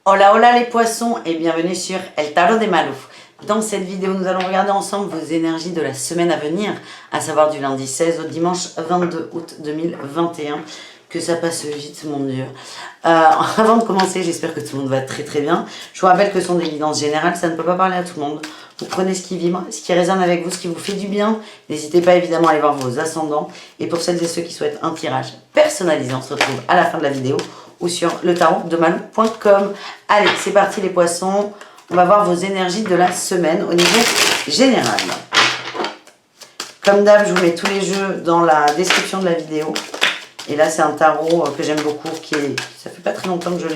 Hola hola les poissons et bienvenue sur El Tarot de Malou. Dans cette vidéo, nous allons regarder ensemble vos énergies de la semaine à venir, à savoir du lundi 16 au dimanche 22 août 2021. Que ça passe vite, mon Dieu. Avant de commencer, j'espère que tout le monde va très très bien. Je vous rappelle que ce sont des guidances générales, ça ne peut pas parler à tout le monde. Vous prenez ce qui vibre, ce qui résonne avec vous, ce qui vous fait du bien. N'hésitez pas évidemment à aller voir vos ascendants. Et pour celles et ceux qui souhaitent un tirage personnalisé, on se retrouve à la fin de la vidéo ou sur letarotdemalou.com. Allez, c'est parti les poissons. On va voir vos énergies de la semaine au niveau général. Comme d'hab, je vous mets tous les jeux dans la description de la vidéo. Et là, c'est un tarot que j'aime beaucoup, ça fait pas très longtemps que je l'ai.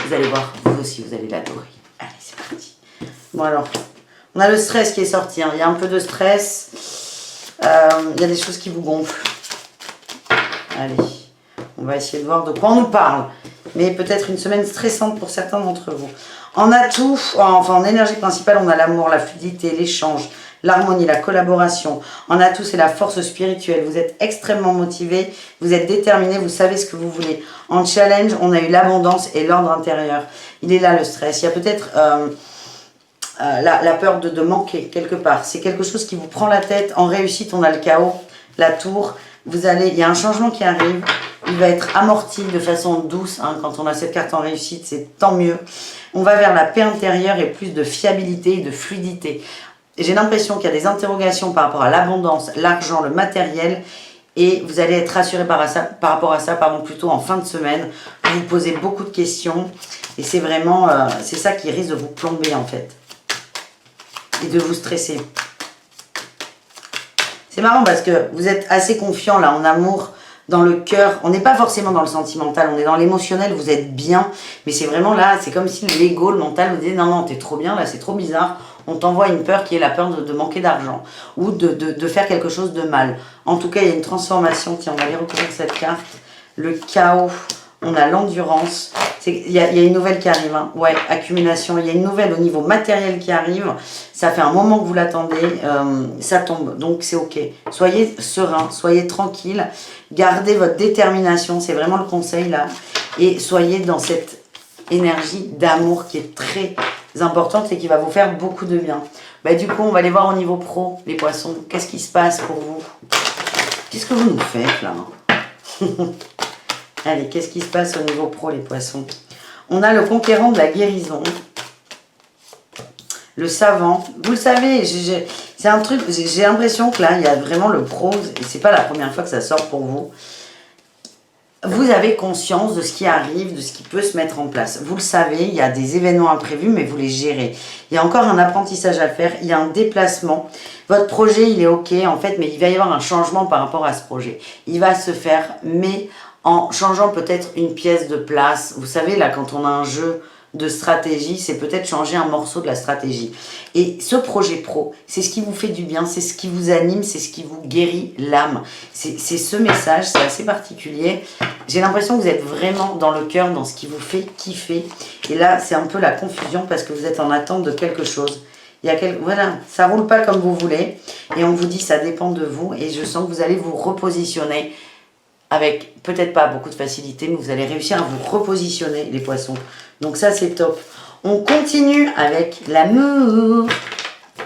Vous allez voir, vous aussi, vous allez l'adorer. Allez, c'est parti. Bon alors, on a le stress qui est sorti. Hein. Il y a un peu de stress. Il y a des choses qui vous gonflent. Allez, on va essayer de voir de quoi on nous parle. Mais peut-être une semaine stressante pour certains d'entre vous. En atout, enfin en énergie principale, on a l'amour, la fluidité, l'échange, l'harmonie, la collaboration. En atout, c'est la force spirituelle. Vous êtes extrêmement motivé, vous êtes déterminé, vous savez ce que vous voulez. En challenge, on a eu l'abondance et l'ordre intérieur. Il est là le stress. Il y a peut-être la peur de manquer quelque part. C'est quelque chose qui vous prend la tête. En réussite, on a le chaos, la tour. Il y a un changement qui arrive. Il va être amorti de façon douce. Hein, quand on a cette carte en réussite, c'est tant mieux. On va vers la paix intérieure et plus de fiabilité et de fluidité. J'ai l'impression qu'il y a des interrogations par rapport à l'abondance, l'argent, le matériel. Et vous allez être rassuré par rapport à ça, plutôt en fin de semaine. Vous vous posez beaucoup de questions. Et c'est vraiment, c'est ça qui risque de vous plomber en fait. Et de vous stresser. C'est marrant parce que vous êtes assez confiant là en amour, dans le cœur. On n'est pas forcément dans le sentimental, on est dans l'émotionnel, vous êtes bien. Mais c'est vraiment là, c'est comme si l'ego, le mental vous disait non, non, t'es trop bien, là c'est trop bizarre. On t'envoie une peur qui est la peur de manquer d'argent ou de faire quelque chose de mal. En tout cas, il y a une transformation. Tiens, on va aller recouvrir cette carte. Le chaos, on a l'endurance. Il y a une nouvelle qui arrive. Hein. Ouais, accumulation. Il y a une nouvelle au niveau matériel qui arrive. Ça fait un moment que vous l'attendez. Ça tombe. Donc, c'est OK. Soyez serein, soyez tranquille. Gardez votre détermination. C'est vraiment le conseil là. Et soyez dans cette énergie d'amour qui est très importante et qui va vous faire beaucoup de bien. Bah, du coup, on va aller voir au niveau pro, les poissons. Qu'est-ce qui se passe pour vous? Qu'est-ce que vous nous faites là? Allez, qu'est-ce qui se passe au niveau pro, les poissons? On a le conquérant de la guérison. Le savant. Vous le savez, c'est un truc, j'ai l'impression que là, il y a vraiment le pro, et c'est pas la première fois que ça sort pour vous. Vous avez conscience de ce qui arrive, de ce qui peut se mettre en place. Vous le savez, il y a des événements imprévus, mais vous les gérez. Il y a encore un apprentissage à faire, il y a un déplacement. Votre projet, il est OK, en fait, mais il va y avoir un changement par rapport à ce projet. Il va se faire, mais en changeant peut-être une pièce de place. Vous savez, là, quand on a un jeu de stratégie, c'est peut-être changer un morceau de la stratégie. Et ce projet pro, c'est ce qui vous fait du bien, c'est ce qui vous anime, c'est ce qui vous guérit l'âme. C'est ce message, c'est assez particulier. J'ai l'impression que vous êtes vraiment dans le cœur, dans ce qui vous fait kiffer. Et là, c'est un peu la confusion parce que vous êtes en attente de quelque chose. Voilà, ça roule pas comme vous voulez. Et on vous dit, ça dépend de vous. Et je sens que vous allez vous repositionner avec peut-être pas beaucoup de facilité, mais vous allez réussir à vous repositionner, les poissons. Donc ça, c'est top. On continue avec l'amour.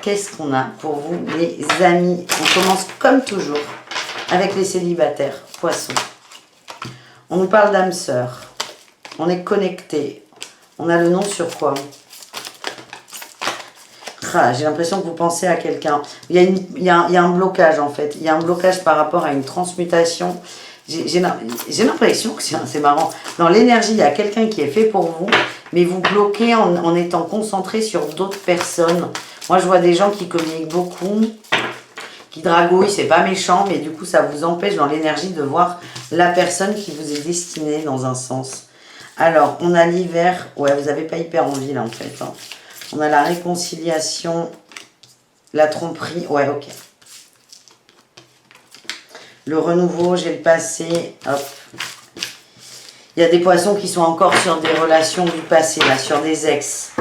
Qu'est-ce qu'on a pour vous, les amis? On commence comme toujours avec les célibataires, poissons. On nous parle d'âme sœur. On est connecté. On a le nom sur quoi? Ah, j'ai l'impression que vous pensez à quelqu'un. Il y a un blocage en fait. Il y a un blocage par rapport à une transmutation. J'ai l'impression que c'est marrant. Dans l'énergie, il y a quelqu'un qui est fait pour vous, mais vous bloquez en étant concentré sur d'autres personnes. Moi, je vois des gens qui communiquent beaucoup, qui dragouillent, c'est pas méchant, mais du coup, ça vous empêche dans l'énergie de voir la personne qui vous est destinée dans un sens. Alors, on a l'hiver. Ouais, vous n'avez pas hyper envie là en fait. Hein. On a la réconciliation, la tromperie. Ouais, ok. Le renouveau, j'ai le passé. Hop. Il y a des poissons qui sont encore sur des relations du passé, là, sur des ex.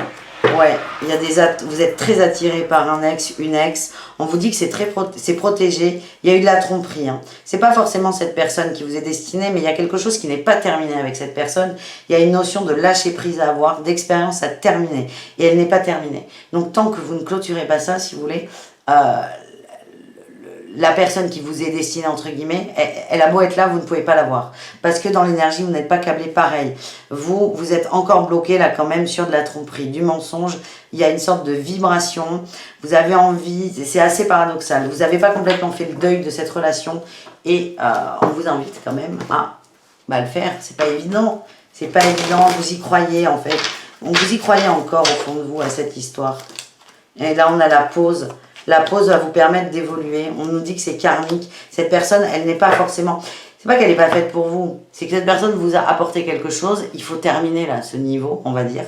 Ouais, il y a vous êtes très attiré par un ex, une ex. On vous dit que c'est protégé. Il y a eu de la tromperie. Hein. C'est pas forcément cette personne qui vous est destinée, mais il y a quelque chose qui n'est pas terminé avec cette personne. Il y a une notion de lâcher prise à avoir, d'expérience à terminer. Et elle n'est pas terminée. Donc tant que vous ne clôturez pas ça, si vous voulez, la personne qui vous est destinée, entre guillemets, elle a beau être là, vous ne pouvez pas la voir. Parce que dans l'énergie, vous n'êtes pas câblé pareil. Vous êtes encore bloqué là quand même sur de la tromperie, du mensonge. Il y a une sorte de vibration. Vous avez envie, c'est assez paradoxal. Vous n'avez pas complètement fait le deuil de cette relation. Et on vous invite quand même à le faire. C'est pas évident. C'est pas évident. Vous y croyez en fait. Vous y croyez encore au fond de vous à cette histoire. Et là, on a la pause. La pause va vous permettre d'évoluer. On nous dit que c'est karmique. Cette personne, elle n'est pas forcément... C'est pas qu'elle n'est pas faite pour vous. C'est que cette personne vous a apporté quelque chose. Il faut terminer là, ce niveau, on va dire,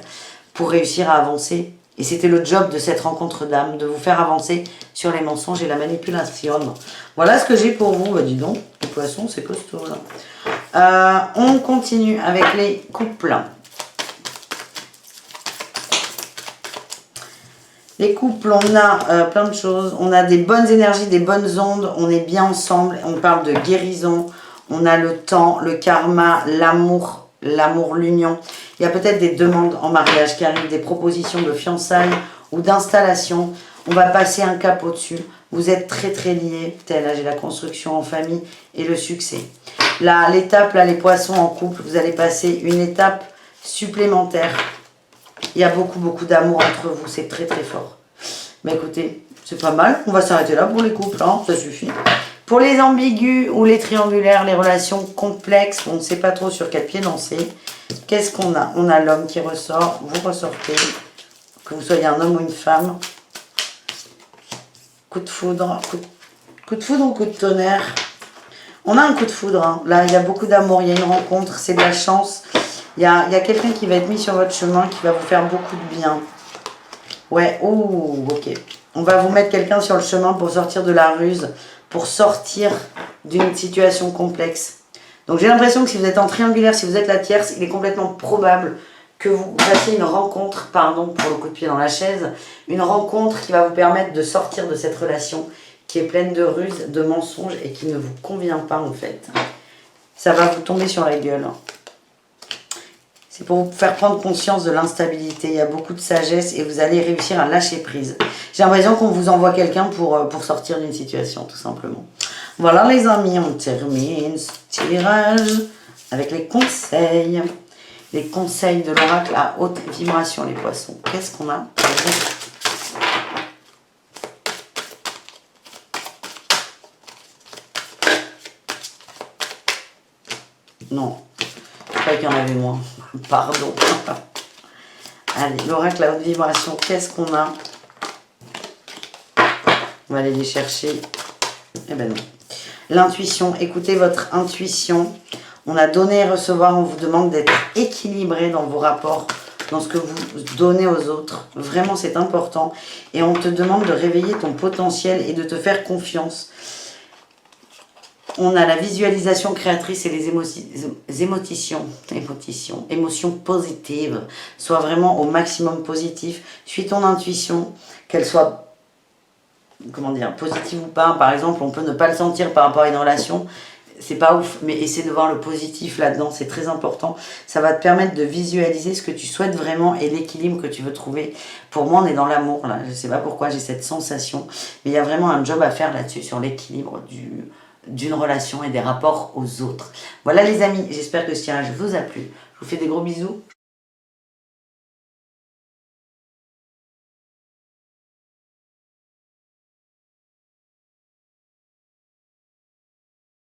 pour réussir à avancer. Et c'était le job de cette rencontre d'âme, de vous faire avancer sur les mensonges et la manipulation. Voilà ce que j'ai pour vous. Bah, dis donc, les poissons, c'est costaud là. On continue avec les couples. Les couples, on a plein de choses. On a des bonnes énergies, des bonnes ondes. On est bien ensemble. On parle de guérison. On a le temps, le karma, l'amour, l'union. Il y a peut-être des demandes en mariage qui arrivent, des propositions de fiançailles ou d'installation. On va passer un cap au-dessus. Vous êtes très très liés. Là, j'ai la construction en famille et le succès. Là, l'étape, là, les poissons en couple, vous allez passer une étape supplémentaire. Il y a beaucoup d'amour entre vous, c'est très très fort. Mais écoutez, c'est pas mal, on va s'arrêter là pour les couples, hein, ça suffit. Pour les ambigus ou les triangulaires, les relations complexes, on ne sait pas trop sur quel pied danser. Qu'est-ce qu'on a? On a l'homme qui ressort, vous ressortez, que vous soyez un homme ou une femme. Coup de foudre, coup de foudre ou coup de tonnerre? On a un coup de foudre, hein. Là il y a beaucoup d'amour, il y a une rencontre, c'est de la chance. Il y a quelqu'un qui va être mis sur votre chemin, qui va vous faire beaucoup de bien. Ouais, oh, ok. On va vous mettre quelqu'un sur le chemin pour sortir de la ruse, pour sortir d'une situation complexe. Donc j'ai l'impression que si vous êtes en triangulaire, si vous êtes la tierce, il est complètement probable que vous fassiez une rencontre, pardon pour le coup de pied dans la chaise, une rencontre qui va vous permettre de sortir de cette relation qui est pleine de ruses, de mensonges et qui ne vous convient pas en fait. Ça va vous tomber sur la gueule. C'est pour vous faire prendre conscience de l'instabilité. Il y a beaucoup de sagesse et vous allez réussir à lâcher prise. J'ai l'impression qu'on vous envoie quelqu'un pour sortir d'une situation, tout simplement. Voilà les amis, on termine ce tirage avec les conseils. Les conseils de l'oracle à haute vibration, les poissons. Qu'est-ce qu'on a? Non, je croyais qu'il y en avait moins. Pardon. Allez, l'oracle à haute vibration, qu'est-ce qu'on a? On va aller les chercher. Eh ben non. L'intuition, écoutez votre intuition. On a donné et recevoir, on vous demande d'être équilibré dans vos rapports, dans ce que vous donnez aux autres. Vraiment, c'est important. Et on te demande de réveiller ton potentiel et de te faire confiance. On a la visualisation créatrice et les émotions positives. Sois vraiment au maximum positif. Suis ton intuition, qu'elle soit, comment dire, positive ou pas. Par exemple, on peut ne pas le sentir par rapport à une relation. C'est pas ouf, mais essaie de voir le positif là-dedans, c'est très important. Ça va te permettre de visualiser ce que tu souhaites vraiment et l'équilibre que tu veux trouver. Pour moi, on est dans l'amour, là. Je sais pas pourquoi j'ai cette sensation, mais il y a vraiment un job à faire là-dessus, sur l'équilibre d'une relation et des rapports aux autres. Voilà les amis, j'espère que ce tirage vous a plu. Je vous fais des gros bisous.